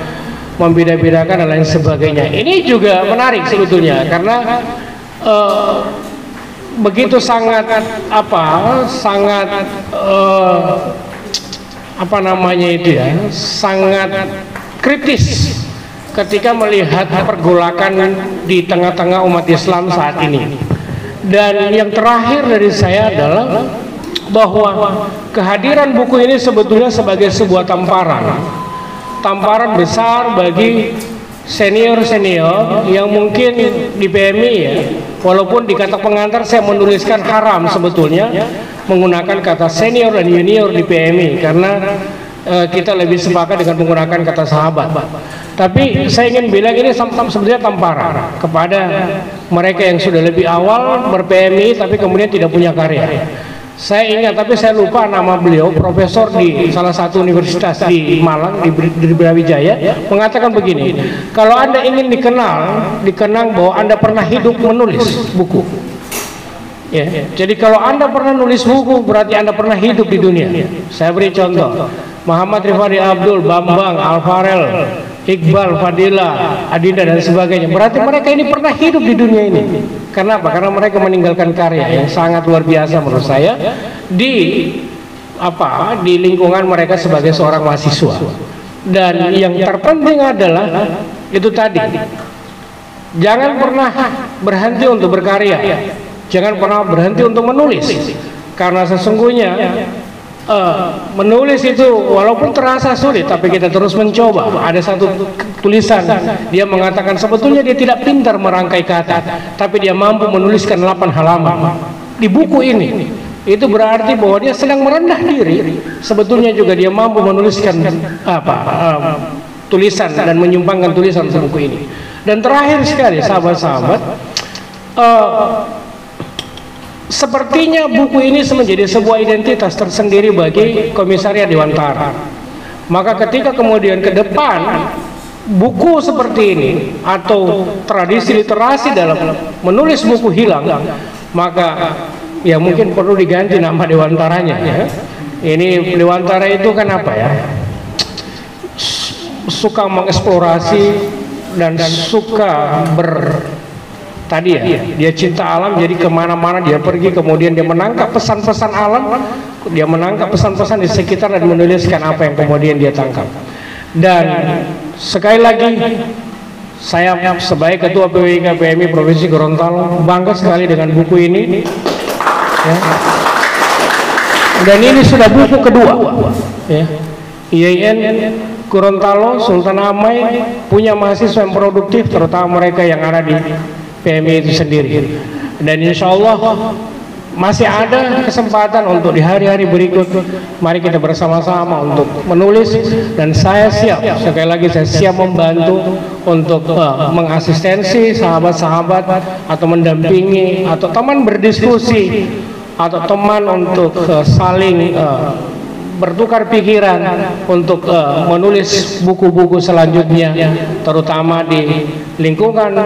membeda-bedakan dan lain sebagainya. Ini juga menarik sebetulnya karena begitu sangat sangat kritis ketika melihat pergolakan di tengah-tengah umat Islam saat ini. Dan yang terakhir dari saya adalah bahwa kehadiran buku ini sebetulnya sebagai sebuah tamparan besar bagi senior-senior yang mungkin di PMI ya, walaupun di kata pengantar saya menuliskan haram sebetulnya menggunakan kata senior dan junior di PMI karena kita lebih sepakat dengan menggunakan kata sahabat. Tapi saya ingin bilang ini sebetulnya tamparan kepada mereka yang sudah lebih awal ber-PMI tapi kemudian tidak punya karya. Saya ingat, tapi saya lupa nama beliau, profesor di salah satu universitas di Malang, di Brawijaya, mengatakan begini, kalau Anda ingin dikenang bahwa Anda pernah hidup menulis buku. Ya, jadi kalau Anda pernah nulis buku, berarti Anda pernah hidup di dunia. Saya beri contoh, Muhammad Rifadi Abdul, Bambang, Alfarel, Iqbal, Fadila, Adinda dan sebagainya. Berarti mereka ini pernah hidup di dunia ini. Kenapa? Karena mereka meninggalkan karya yang sangat luar biasa menurut saya di lingkungan mereka sebagai seorang mahasiswa. Dan yang terpenting adalah itu tadi. Jangan pernah berhenti untuk berkarya. Jangan pernah berhenti untuk menulis. Karena sesungguhnya menulis itu walaupun terasa sulit, tapi kita terus mencoba. Ada satu tulisan dia mengatakan sebetulnya dia tidak pintar merangkai kata, tapi dia mampu menuliskan 8 halaman di buku ini. Itu berarti bahwa dia sedang merendah diri. Sebetulnya juga dia mampu menuliskan tulisan dan menyumbangkan tulisan di buku ini. Dan terakhir sekali sahabat-sahabat, sepertinya buku ini menjadi sebuah identitas tersendiri bagi Komisariat Dewantara. Maka ketika kemudian ke depan buku seperti ini atau tradisi literasi dalam menulis buku hilang, maka ya mungkin perlu diganti nama Dewantaranya ya. Ini Dewantara itu kan apa ya? Suka mengeksplorasi dan suka tadi ya, dia cinta alam, jadi kemana-mana dia pergi, kemudian dia menangkap pesan-pesan alam, dia menangkap pesan-pesan di sekitar dan menuliskan apa yang kemudian dia tangkap. Dan sekali lagi saya sebagai Ketua PWK PMI Provinsi Gorontalo bangga sekali dengan buku ini ya. Dan ini sudah buku kedua ya. IAIN Gorontalo Sultan Amai punya mahasiswa yang produktif, terutama mereka yang ada di PMI itu sendiri. Dan insya Allah masih ada kesempatan untuk di hari-hari berikut. Mari kita bersama-sama untuk menulis, dan saya siap, sekali lagi saya siap membantu untuk mengasistensi sahabat-sahabat atau mendampingi atau teman berdiskusi atau teman untuk saling bertukar pikiran untuk menulis buku-buku selanjutnya, terutama di lingkungan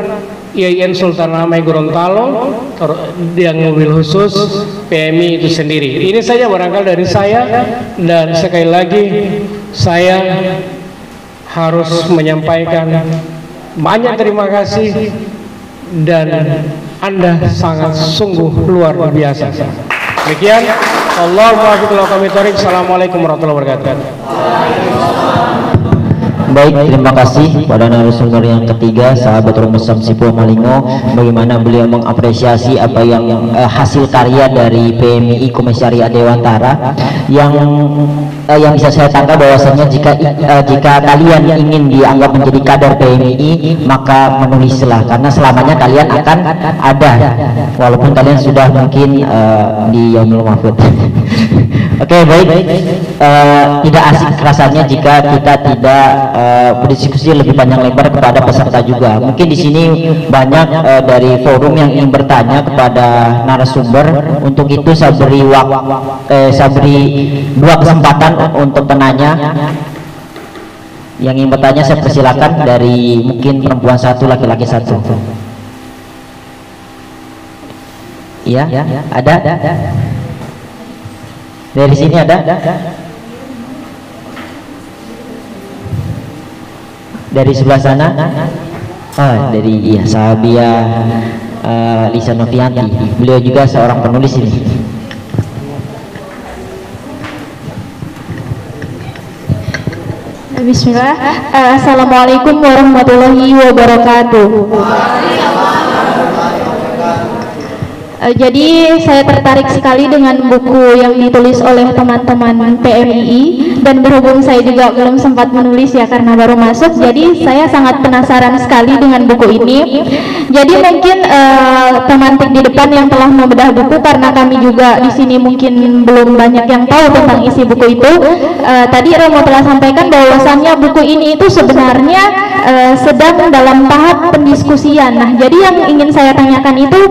IAIN Sultan Amai Gorontalo yang mobil khusus PMI itu sendiri. Ini saja barangkali dari saya, dan sekali lagi saya harus menyampaikan banyak terima kasih, dan Anda sangat sungguh luar biasa. Demikian, Allahumma barik. Assalamualaikum warahmatullahi wabarakatuh. Baik, terima kasih pada narasumber yang ketiga, sahabat Rumus Samsipo Malingo, bagaimana beliau mengapresiasi apa yang hasil karya dari PMI Komisariat Dewantara yang bisa saya tangkap bahwasanya jika kalian ingin dianggap menjadi kader PMI, maka menulislah, karena selamanya kalian akan ada walaupun kalian sudah mungkin di Yaumul Mahfud. Oke, baik. Tidak asik rasanya jika kita tidak berdiskusi lebih panjang lebar kepada peserta juga. Mungkin di sini banyak dari forum yang ingin bertanya kepada narasumber. Untuk itu saya beri dua kesempatan untuk penanya. Yang ingin bertanya saya persilakan, dari mungkin perempuan satu, laki-laki satu. Iya, ada. Dari sini ada? Dari sebelah sana? Oh, dari Sahabia Lisa Novianti. Beliau juga seorang penulis ini. Bismillah. Assalamualaikum warahmatullahi wabarakatuh. Jadi saya tertarik sekali dengan buku yang ditulis oleh teman-teman PMII, dan berhubung saya juga belum sempat menulis ya karena baru masuk, jadi saya sangat penasaran sekali dengan buku ini. Jadi mungkin teman-teman di depan yang telah membedah buku, karena kami juga di sini mungkin belum banyak yang tahu tentang isi buku itu. Tadi Romo telah sampaikan bahwasannya buku ini itu sebenarnya sedang dalam tahap pendiskusian. Nah, jadi yang ingin saya tanyakan itu,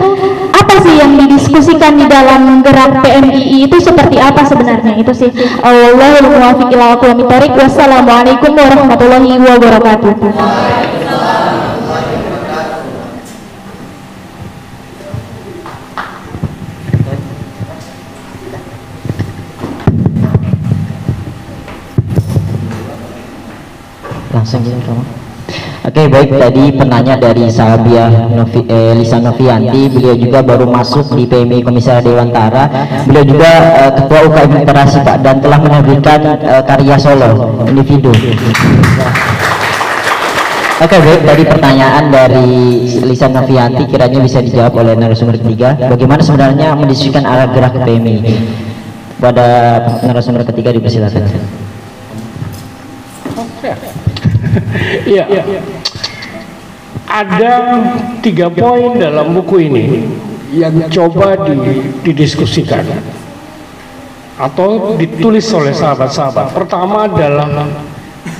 apa sih yang didiskusikan di dalam gerak PMII itu seperti apa sebenarnya? Itu sih. Allahumma muwaffiq ila aqwamit thoriq. Wassalamualaikum warahmatullahi wabarakatuh. Langsung gitu kamu. Oke, baik, tadi penanya dari Sahabia Lisa Novianti. Beliau juga baru masuk di PMI Komisariat Dewantara. Beliau juga ketua UKM Literasi Pak, dan telah menerbitkan karya solo individu. Oke, baik, tadi pertanyaan dari Lisa Novianti kiranya bisa dijawab oleh narasumber ketiga. Bagaimana sebenarnya mendiskusikan arah gerak PMI? Pada narasumber ketiga dipersilakan. Iya, ada 3 poin dalam buku ini yang coba didiskusikan atau ditulis oleh sahabat-sahabat. Pertama adalah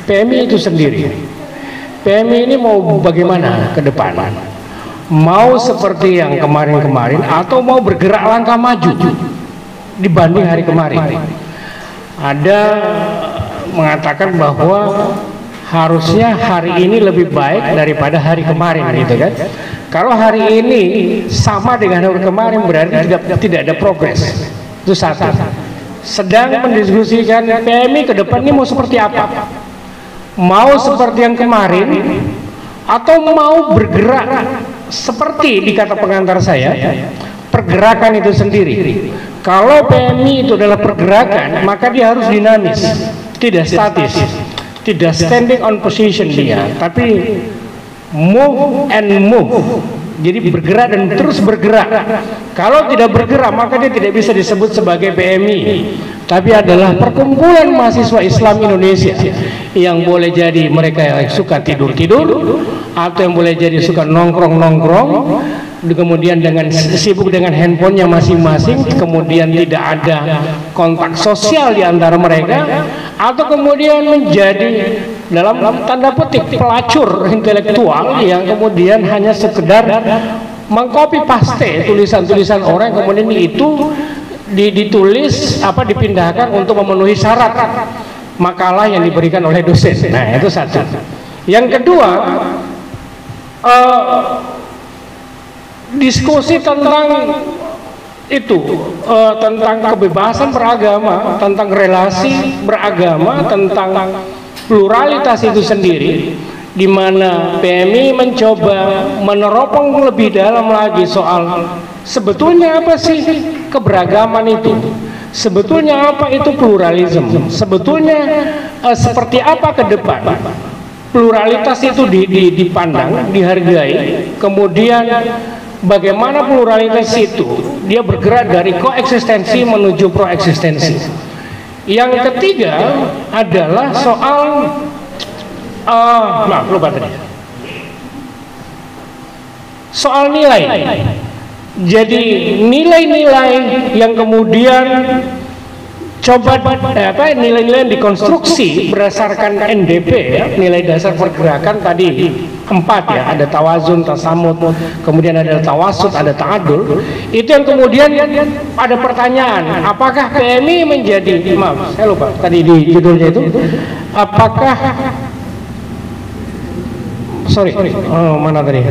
PMI itu sendiri. PMI ini mau bagaimana ke depan? Mau seperti yang kemarin-kemarin atau mau bergerak langkah maju dibanding hari kemarin? Ada mengatakan bahwa harusnya hari ini lebih baik daripada hari kemarin, gitu kan? Kalau hari ini sama dengan hari kemarin berarti tidak ada progres. Itu satu. Sedang mendiskusikan PMI ke depan ini mau seperti apa? Mau seperti yang kemarin atau mau bergerak seperti di kata pengantar saya, pergerakan itu sendiri. Kalau PMI itu adalah pergerakan, maka dia harus dinamis, tidak statis. Tidak standing on position dia, tapi move and move. Jadi bergerak dan terus bergerak. Kalau tidak bergerak, maka dia tidak bisa disebut sebagai PMI, tapi adalah perkumpulan mahasiswa Islam Indonesia, yang boleh jadi mereka yang suka tidur-tidur, atau yang boleh jadi suka nongkrong-nongkrong, kemudian dengan sibuk dengan handphonenya masing-masing, kemudian tidak ada kontak sosial di antara mereka, atau kemudian menjadi dalam tanda petik pelacur intelektual yang kemudian hanya sekedar mengcopy paste tulisan-tulisan orang, kemudian itu ditulis dipindahkan untuk memenuhi syarat makalah yang diberikan oleh dosen. Nah, itu satu. Yang kedua, diskusi tentang itu, tentang kebebasan beragama, tentang relasi beragama, tentang pluralitas itu sendiri, di mana PMI mencoba meneropong lebih dalam lagi soal sebetulnya apa sih keberagaman itu, sebetulnya apa itu pluralisme, sebetulnya seperti apa ke depan. pluralitas itu dipandang, dihargai, kemudian bagaimana pluralitas itu dia bergerak dari koeksistensi menuju proeksistensi. Yang ketiga adalah soal lupa tadi. Soal nilai. Jadi nilai-nilai yang kemudian nilai-nilai yang dikonstruksi berdasarkan NDP ya, nilai dasar pergerakan tadi 4 ya, ada tawazun, tasamut, kemudian ada tawasud, ada ta'adul. Itu yang kemudian ada pertanyaan, apakah PMI menjadi, maaf saya lupa tadi di judulnya itu, apakah mana tadi?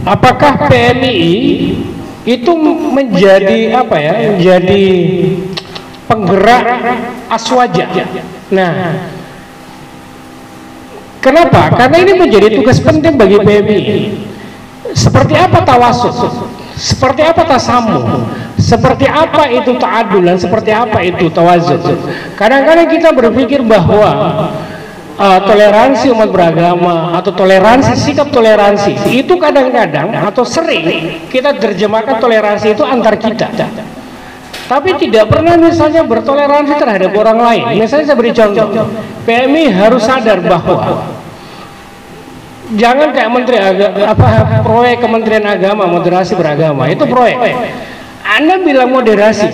Apakah PMI itu menjadi menjadi penggerak aswaja. Nah, kenapa? Karena ini menjadi tugas penting bagi PMI. Seperti apa tawasud? Seperti apa tasamuh? Seperti apa itu ta'adul dan seperti apa itu tawazun? Kadang-kadang kita berpikir bahwa toleransi umat beragama atau toleransi, sikap toleransi itu kadang-kadang atau sering kita terjemahkan toleransi itu antar kita, tapi tidak pernah misalnya bertoleransi terhadap orang lain. Misalnya saya beri contoh, PMI harus sadar bahwa jangan kayak proyek Kementerian Agama moderasi beragama, itu proyek Anda bilang moderasi,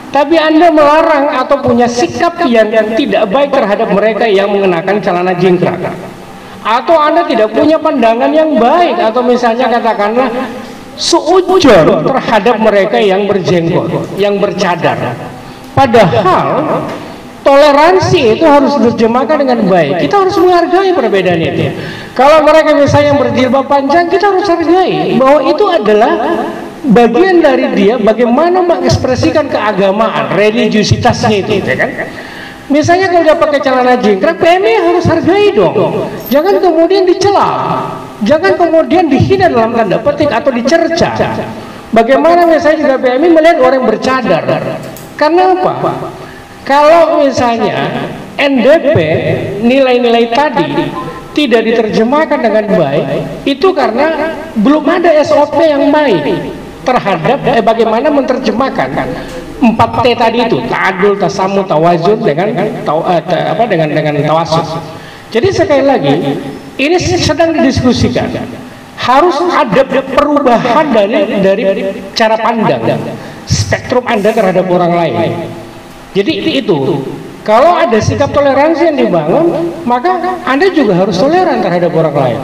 tapi Anda melarang atau punya sikap yang tidak baik terhadap mereka yang mengenakan celana jingkrak, atau Anda tidak punya pandangan yang baik atau misalnya katakanlah suudzon terhadap mereka yang berjenggot, yang bercadar. Padahal toleransi itu harus diterjemahkan dengan baik. Kita harus menghargai perbedaan itu. Kalau mereka misalnya yang berjilbab panjang, kita harus hargai bahwa itu adalah bagian dari dia bagaimana mengekspresikan keagamaan, religiusitasnya itu, ya kan? Misalnya kalau dia pakai celana jingkrak, PMI harus hargai dong. Jangan kemudian dicela, jangan kemudian dihina dalam tanda petik atau dicerca. Bagaimana misalnya juga PMI melihat orang yang bercadar? Karena apa? Kalau misalnya NDP nilai-nilai tadi tidak diterjemahkan dengan baik, itu karena belum ada SOP yang baik terhadap bagaimana menerjemahkan 4T tadi itu, ta'adul, tasamu, tawazun dengan tawasud. Jadi sekali lagi ini sedang didiskusikan, harus ada perubahan dari cara pandang, spektrum Anda terhadap orang lain. Jadi itu kalau ada sikap toleransi yang dibangun, maka Anda juga harus toleran terhadap orang lain.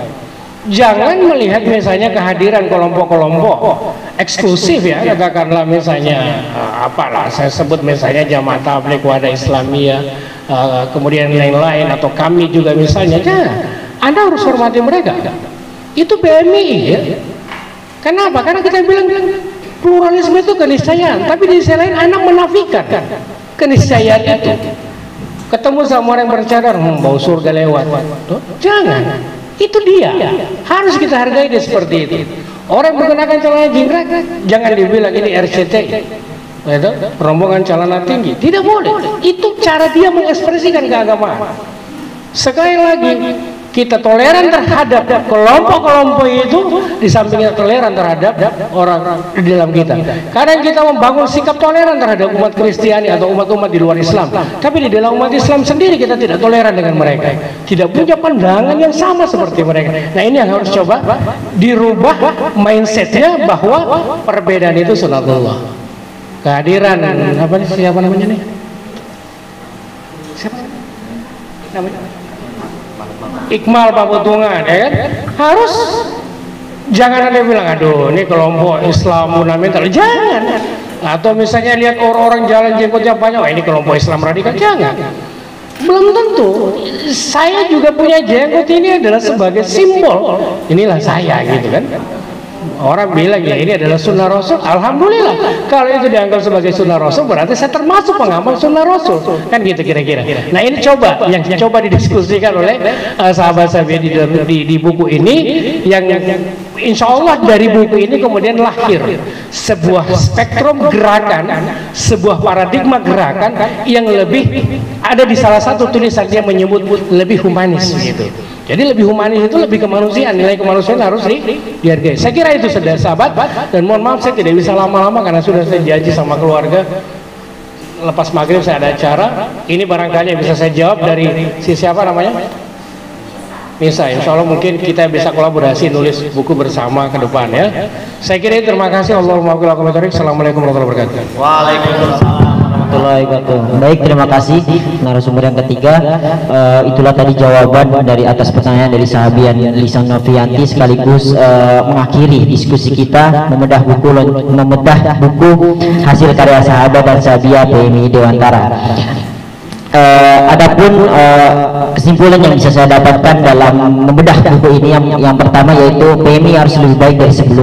Jangan melihat misalnya kehadiran kelompok-kelompok eksklusif ya, katakanlah misalnya saya sebut misalnya Jamaah Tabligh, Wadah Islamiyah, kemudian lain-lain, atau kami juga misalnya, Anda harus hormati mereka. Itu PMI ya. Kenapa? Karena kita bilang pluralisme itu keniscayaan, tapi di sisi lain Anda menafikan keniscayaan itu. Ketemu sama orang yang bercadar, bau surga lewat. Jangan. Itu dia, harus kita hargai dia seperti itu. Orang menggunakan celana jingkrak, jangan dibilang ini RCTI, rombongan celana tinggi, tidak boleh. Itu cara dia mengekspresikan keagamaan. Sekali lagi, kita toleran terhadap kelompok-kelompok itu, di samping kita toleran terhadap orang di dalam kita. Kadang kita membangun sikap toleran terhadap umat Kristiani atau umat-umat di luar Islam, tapi di dalam umat Islam sendiri kita tidak toleran dengan mereka, tidak punya pandangan yang sama seperti mereka. Nah, ini yang harus coba dirubah mindsetnya, bahwa perbedaan itu sunatullah. Kehadiran siapa namanya nih? Siapa namanya? Iqmal Pabutungan, ya kan? Harus, jangan ada bilang, aduh ini kelompok Islam fundamental, jangan. Atau misalnya lihat orang-orang jalan jenggotnya banyak, ini kelompok Islam radikal, jangan. Belum tentu. Saya juga punya jenggot, ini adalah sebagai simbol, inilah saya, gitu kan. orang bilang ya ini adalah sunnah Rasul, alhamdulillah. Kalau itu dianggap sebagai sunnah Rasul, berarti saya termasuk pengamal sunnah Rasul, kan gitu kira-kira. Nah ini yang coba didiskusikan oleh sahabat-sahabat di buku ini, yang insya Allah dari buku ini kemudian lahir sebuah spektrum gerakan, sebuah paradigma gerakan yang lebih ada di salah satu tulisan dia menyebut lebih humanis gitu. Jadi lebih humanis itu lebih kemanusiaan, nilai kemanusiaan harus dihargai. Saya kira itu sudah sahabat, dan mohon maaf saya tidak bisa lama-lama karena sudah saya janji sama keluarga lepas maghrib saya ada acara. Ini barangkali yang bisa saya jawab dari si siapa namanya? Misa, insya Allah mungkin kita bisa kolaborasi nulis buku bersama ke depan ya. Saya kira terima kasih. Assalamualaikum warahmatullahi wabarakatuh. Waalaikumsalam warahmatullahi wabarakatuh. Baik, terima kasih narasumber yang ketiga. Itulah tadi jawaban dari atas pertanyaan dari sahabian Lisan Novianti, sekaligus mengakhiri diskusi kita membedah buku hasil karya sahabat dan sahabiah PMI Dewantara. Adapun kesimpulan yang bisa saya dapatkan dalam membedah buku ini yang pertama yaitu PMI harus lebih baik dari sebelumnya.